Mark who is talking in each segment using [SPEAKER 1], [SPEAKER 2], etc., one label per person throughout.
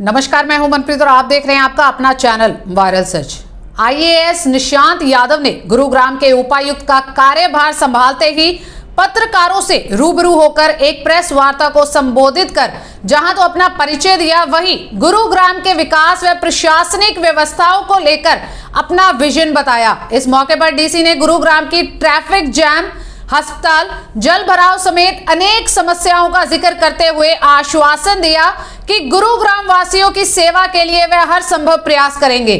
[SPEAKER 1] नमस्कार, मैं हूं मनप्रीत और आप देख रहे हैं आपका अपना चैनल वायरल सच। आईएएस निशांत यादव ने गुरुग्राम के उपायुक्त का कार्यभार संभालते ही पत्रकारों से रूबरू होकर एक प्रेस वार्ता को संबोधित कर जहां तो अपना परिचय दिया, वहीं गुरुग्राम के विकास व प्रशासनिक व्यवस्थाओं को लेकर अपना विजन बताया। इस मौके पर डीसी ने गुरुग्राम की ट्रैफिक जैम, अस्पताल, जल भराव समेत अनेक समस्याओं का जिक्र करते हुए आश्वासन दिया कि गुरुग्राम वासियों की सेवा के लिए वे हर संभव प्रयास करेंगे।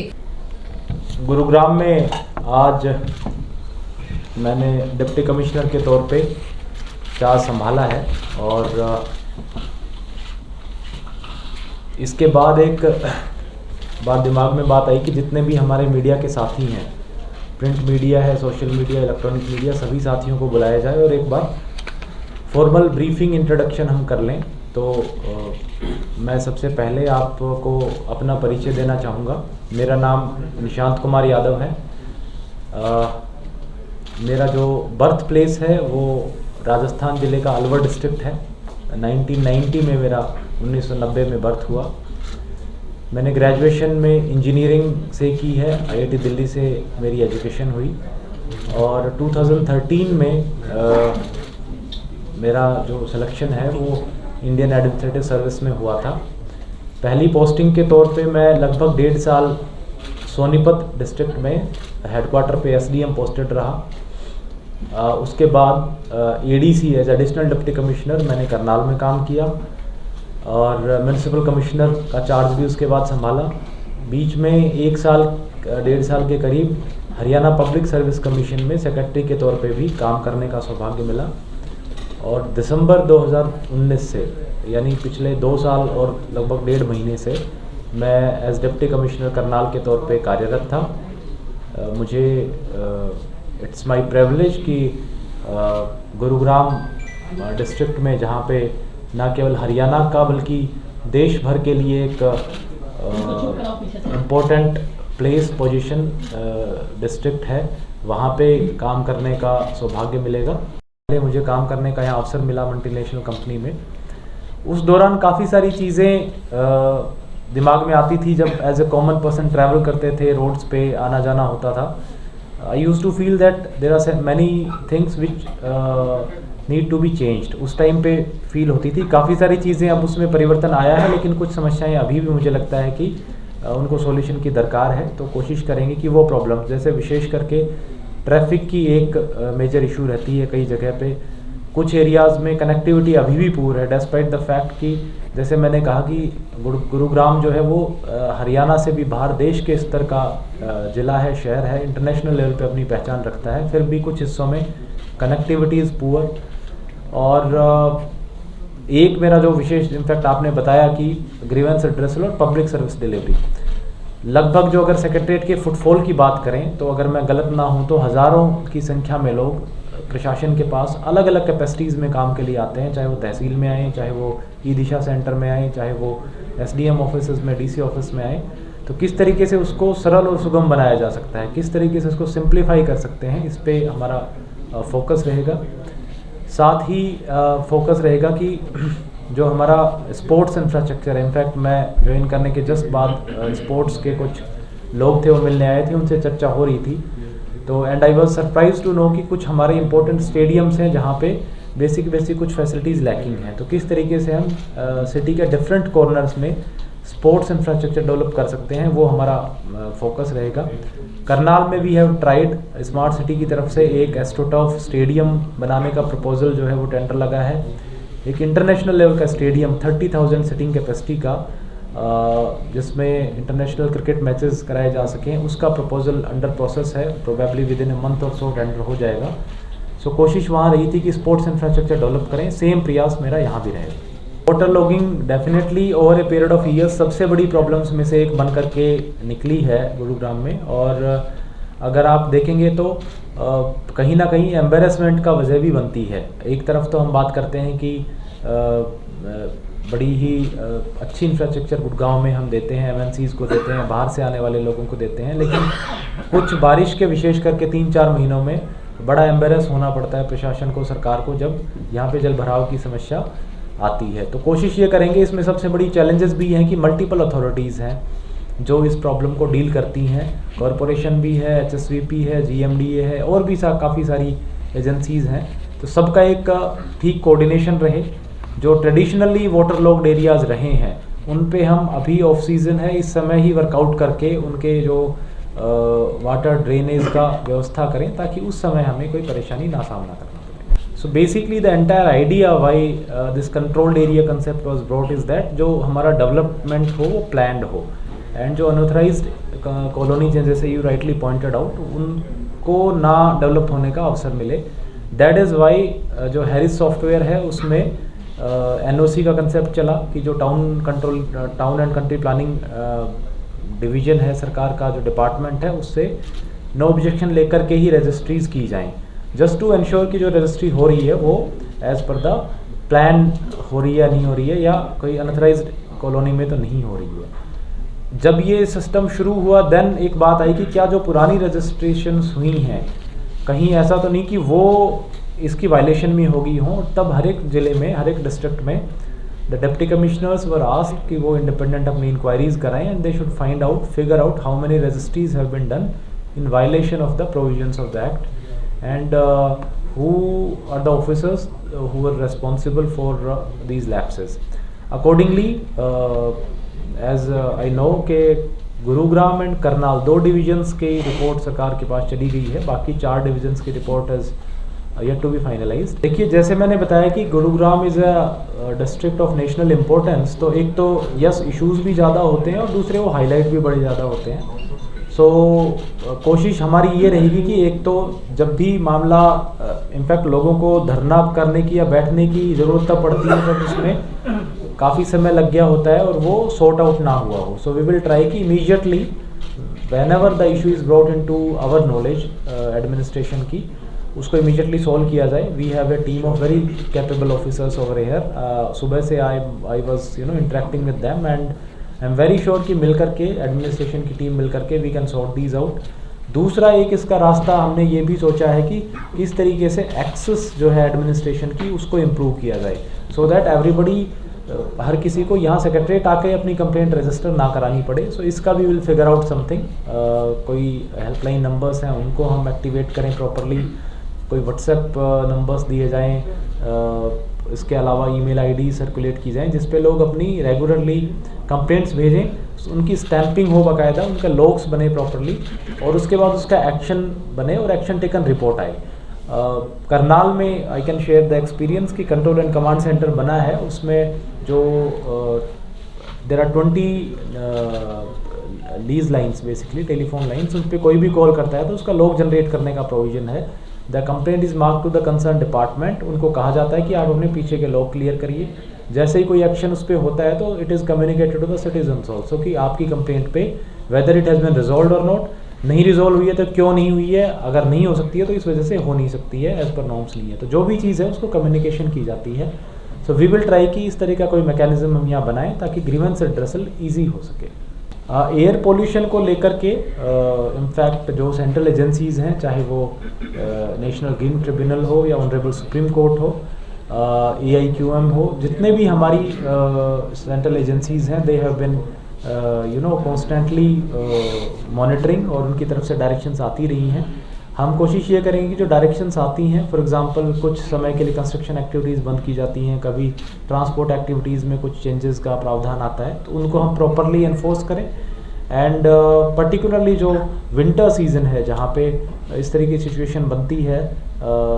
[SPEAKER 2] गुरुग्राम में आज मैंने डिप्टी कमिश्नर के तौर पे चार्ज संभाला है और इसके बाद एक बात दिमाग में बात आई कि जितने भी हमारे मीडिया के साथी हैं, प्रिंट मीडिया है, सोशल मीडिया, इलेक्ट्रॉनिक मीडिया, सभी साथियों को बुलाया जाए और एक बार फॉर्मल ब्रीफिंग इंट्रोडक्शन हम कर लें। तो मैं सबसे पहले आपको अपना परिचय देना चाहूँगा। मेरा नाम निशांत कुमार यादव है। मेरा जो बर्थ प्लेस है वो राजस्थान ज़िले का अलवर डिस्ट्रिक्ट है। 1990 में मेरा 1990 में बर्थ हुआ। मैंने ग्रेजुएशन में इंजीनियरिंग से की है, आईआईटी दिल्ली से मेरी एजुकेशन हुई और 2013 में मेरा जो सिलेक्शन है वो इंडियन एडमिनिस्ट्रेटिव सर्विस में हुआ था। पहली पोस्टिंग के तौर पे मैं लगभग 1.5 साल सोनीपत डिस्ट्रिक्ट में हेडक्वार्टर पे एसडीएम पोस्टेड रहा। उसके बाद ADC as additional deputy commissioner मैंने करनाल में काम किया और म्यूनसिपल कमिश्नर का चार्ज भी उसके बाद संभाला। बीच में 1 साल 1.5 साल के करीब हरियाणा पब्लिक सर्विस कमीशन में सेक्रेटरी के तौर पे भी काम करने का सौभाग्य मिला और दिसंबर 2019 से यानी पिछले 2 साल और लगभग 1.5 महीने से मैं एज डिप्टी कमिश्नर करनाल के तौर पे कार्यरत था। मुझे इट्स माय प्रिविलेज कि गुरुग्राम डिस्ट्रिक्ट में जहाँ पे न केवल हरियाणा का बल्कि देश भर के लिए एक इम्पोर्टेंट प्लेस पोजीशन डिस्ट्रिक्ट है, वहाँ पे काम करने का सौभाग्य मिलेगा। मुझे काम करने का यहाँ अवसर मिला मल्टीनेशनल कंपनी में। उस दौरान काफ़ी सारी चीज़ें दिमाग में आती थी। जब as a common person travel करते थे, रोड्स पे आना जाना होता था, I use to feel that there are many things which need to be changed. उस टाइम पे फील होती थी। काफ़ी सारी चीज़ें, अब उसमें परिवर्तन आया है, लेकिन कुछ समस्याएं अभी भी मुझे लगता है कि उनको सॉल्यूशन की दरकार है। तो कोशिश करेंगे कि वो प्रॉब्लम, जैसे विशेष करके ट्रैफिक की एक मेजर इशू रहती है कई जगह पे। कुछ एरियाज़ में कनेक्टिविटी अभी भी पुअर है, डेस्पाइट द फैक्ट कि जैसे मैंने कहा कि गुरुग्राम जो है वो हरियाणा से भी बाहर देश के स्तर का ज़िला है, शहर है, इंटरनेशनल लेवल पे अपनी पहचान रखता है, फिर भी कुछ हिस्सों में कनेक्टिविटी इज़ पुअर। और एक मेरा जो विशेष, इनफैक्ट आपने बताया कि ग्रीवेंस एड्रेसल और पब्लिक सर्विस डिलीवरी, लगभग जो अगर सेक्रेटरीट के फुटफॉल की बात करें तो अगर मैं गलत ना हूं तो हज़ारों की संख्या में लोग प्रशासन के पास अलग अलग कैपेसिटीज़ में काम के लिए आते हैं, चाहे वो तहसील में आएँ, चाहे वो ई दिशा सेंटर में आएँ, चाहे वो एसडीएम ऑफिस में, डीसी ऑफिस में आएँ। तो किस तरीके से उसको सरल और सुगम बनाया जा सकता है, किस तरीके से उसको सिंप्लीफाई कर सकते हैं, इस पर हमारा फोकस रहेगा। साथ ही फोकस रहेगा कि जो हमारा स्पोर्ट्स इंफ्रास्ट्रक्चर है, इनफैक्ट मैं ज्वाइन करने के जस्ट बाद स्पोर्ट्स के कुछ लोग थे वो मिलने आए थे, उनसे चर्चा हो रही थी। तो and I was surprise to know कि कुछ हमारे इंपॉर्टेंट स्टेडियम्स हैं जहाँ पे बेसिक कुछ फैसिलिटीज़ लैकिंग हैं। तो किस तरीके से हम सिटी के डिफरेंट कॉर्नर्स में स्पोर्ट्स इंफ्रास्ट्रक्चर डेवलप कर सकते हैं, वो हमारा फोकस रहेगा। करनाल में भी हैव ट्राइड स्मार्ट सिटी की तरफ से एक एस्ट्रोटर्फ स्टेडियम बनाने का प्रपोजल जो है वो टेंडर लगा है। एक इंटरनेशनल लेवल का स्टेडियम 30,000 सीटिंग कैपेसिटी का, जिसमें इंटरनेशनल क्रिकेट मैचेस कराए जा सकें, उसका प्रपोजल अंडर प्रोसेस है। Probably with in a month और सो टेंडर हो जाएगा। सो कोशिश वहाँ रही थी कि स्पोर्ट्स इंफ्रास्ट्रक्चर डेवलप करें। सेम प्रयास मेरा यहाँ भी रहेगा। Water logging definitely over a period of years सबसे बड़ी प्रॉब्लम्स में से एक बन करके निकली है गुरुग्राम में। और अगर आप देखेंगे तो कहीं ना कहीं एम्बेरसमेंट का वजह भी बनती है। एक तरफ तो हम बात करते हैं कि बड़ी ही अच्छी इंफ्रास्ट्रक्चर गुड़गांव में हम देते हैं, एमएनसीज़ को देते हैं, बाहर से आने वाले लोगों को देते हैं, लेकिन कुछ बारिश के विशेष करके 3-4 महीनों में बड़ा एम्बेरस होना पड़ता है प्रशासन को, सरकार को, जब यहाँ पे जल भराव की समस्या आती है। तो कोशिश ये करेंगे, इसमें सबसे बड़ी चैलेंजेस भी हैं कि मल्टीपल अथॉरिटीज़ हैं जो इस प्रॉब्लम को डील करती हैं। कॉरपोरेशन भी है, HSVP है, GMDA है, और भी काफ़ी सारी एजेंसीज़ हैं। तो सबका एक ठीक कोऑर्डिनेशन रहे। जो ट्रेडिशनली वाटर लॉक्ड एरियाज़ रहे हैं उन पे हम अभी ऑफ सीज़न है, इस समय ही वर्कआउट करके उनके जो वाटर ड्रेनेज का व्यवस्था करें ताकि उस समय हमें कोई परेशानी ना सामना करना पड़े। So basically the entire idea why this controlled area concept was brought is that जो हमारा डेवलपमेंट हो वो प्लान्ड हो, एंड जो अनऑथराइज्ड कॉलोनीज हैं, जैसे यू राइटली पॉइंटेड आउट, उनको ना डेवलप होने का अवसर मिले। दैट इज़ वाई जो हैरिस सॉफ्टवेयर है उसमें NOC का कंसेप्ट चला कि जो town and country planning division है सरकार का, जो डिपार्टमेंट है, उससे नो ऑब्जेक्शन लेकर के ही रजिस्ट्रीज़ की जाएं, जस्ट टू इंश्योर कि जो रजिस्ट्री हो रही है वो एज़ पर द प्लान हो रही है या नहीं हो रही है, या कोई अनऑथराइज्ड कॉलोनी में तो नहीं हो रही है। जब ये सिस्टम शुरू हुआ देन एक बात आई कि क्या जो पुरानी रजिस्ट्रेशंस हुई हैं कहीं ऐसा तो नहीं कि वो इसकी वायलेशन में होगी हों। तब हर एक ज़िले में, हर एक डिस्ट्रिक्ट में the deputy commissioners were asked कि वो इंडिपेंडेंट अपनी इंक्वायरीज कराएं and they should find out, figure out how many registries have been done in violation of the provisions of the act and who are the officers who are responsible for these lapses. Accordingly as I know के Gurugram and Karnal 2 divisions की report सरकार के पास चली गई है, बाकी 4 divisions की report is yet to be finalised. देखिए, जैसे मैंने बताया कि Gurugram is a district of national importance, तो एक तो यस इश्यूज़ भी ज़्यादा होते हैं और दूसरे वो हाईलाइट भी बड़े ज़्यादा होते हैं। सो कोशिश हमारी ये रहेगी कि एक तो जब भी मामला इनफैक्ट लोगों को धरना करने की या बैठने की ज़रूरत तब पड़ती है जब उसमें काफ़ी समय लग गया होता है और वो सॉर्ट आउट ना हुआ हो। सो वी विल ट्राई कि immediately whenever the issue is brought into our knowledge administration की, उसको इमीडिएटली सॉल्व किया जाए। We have a team of very capable officers over here. सुबह से I was interacting with them and I am very sure कि मिल करके administration की टीम मिल करके we can sort these out. दूसरा एक इसका रास्ता हमने ये भी सोचा है कि किस तरीके से एक्सेस जो है एडमिनिस्ट्रेशन की उसको इम्प्रूव किया जाए, सो दैट एवरीबडी, हर किसी को यहाँ सेक्रेटरीट आके अपनी कंप्लेंट रजिस्टर ना करानी पड़े। सो इसका भी विल फिगर आउट समथिंग। कोई हेल्पलाइन नंबर्स हैं उनको हम एक्टिवेट करें प्रॉपरली, कोई व्हाट्सएप नंबर्स दिए जाएं, इसके अलावा ईमेल आईडी सर्कुलेट की जाएं जिस पे लोग अपनी रेगुलरली कंप्लेंट्स भेजें, उनकी स्टैंपिंग हो बाकायदा, उनका लॉग्स बने प्रॉपरली और उसके बाद उसका एक्शन बने और एक्शन टेकन रिपोर्ट आए। करनाल में I can share the experience कि कंट्रोल एंड कमांड सेंटर बना है, उसमें जो there are 20 leased lines, basically telephone lines, उन पर कोई भी कॉल करता है तो उसका लॉग जनरेट करने का प्रोविजन है। The complaint is mark to the concern department, उनको कहा जाता है कि आप अपने पीछे के लॉग क्लियर करिए। जैसे ही कोई एक्शन उस पर होता है तो it is communicated to the citizens also कि आपकी कंप्लेंट पे whether it has been resolve और नॉट, नहीं रिजॉल्व हुई है तो क्यों नहीं हुई है, अगर नहीं हो सकती है तो इस वजह से हो नहीं सकती है, एज पर नॉर्म्स नहीं है। तो जो भी चीज़ है उसको कम्युनिकेशन की जाती है। सो वी विल ट्राई कि इस तरह का कोई मैकेनिज्म हम यहाँ बनाएं ताकि ग्रीवेंस एड्रेसल ईजी हो सके। एयर पोल्यूशन को लेकर के इनफैक्ट जो सेंट्रल एजेंसीज़ हैं, चाहे वो नेशनल ग्रीन ट्रिब्यूनल हो या ऑनरेबल सुप्रीम कोर्ट हो, AIQM हो, जितने भी हमारी सेंट्रल एजेंसीज़ हैं, they have been constantly monitoring और उनकी तरफ से डायरेक्शंस आती रही हैं। हम कोशिश ये करेंगे कि जो डायरेक्शंस आती हैं, फॉर एग्जांपल कुछ समय के लिए कंस्ट्रक्शन एक्टिविटीज़ बंद की जाती हैं, कभी ट्रांसपोर्ट एक्टिविटीज़ में कुछ चेंजेस का प्रावधान आता है, तो उनको हम प्रॉपरली एनफोर्स करें। एंड पर्टिकुलरली जो विंटर सीज़न है जहाँ पे इस तरह की सिचुएशन बनती है,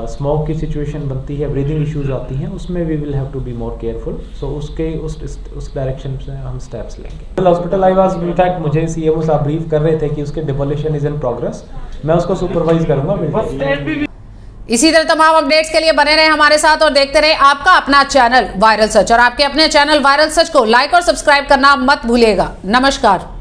[SPEAKER 2] स्मोक की सिचुएशन बनती है, ब्रीदिंग इश्यूज आती हैं, उसमें we will have to be more careful. So उस डायरेक्शन से हम स्टेप्स लेंगे। हॉस्पिटल आई वाज इनफैक्ट मुझे CMO साहब ब्रीफ कर रहे थे कि उसके डिमोलिशन इज इन प्रोग्रेस, मैं उसको सुपरवाइज करूँगा।
[SPEAKER 1] इसी तरह तमाम अपडेट्स के लिए बने रहे हमारे साथ और देखते रहे आपका अपना चैनल वायरल सच। और आपके अपने चैनल वायरल सच को लाइक और सब्सक्राइब करना मत भूलिएगा। नमस्कार।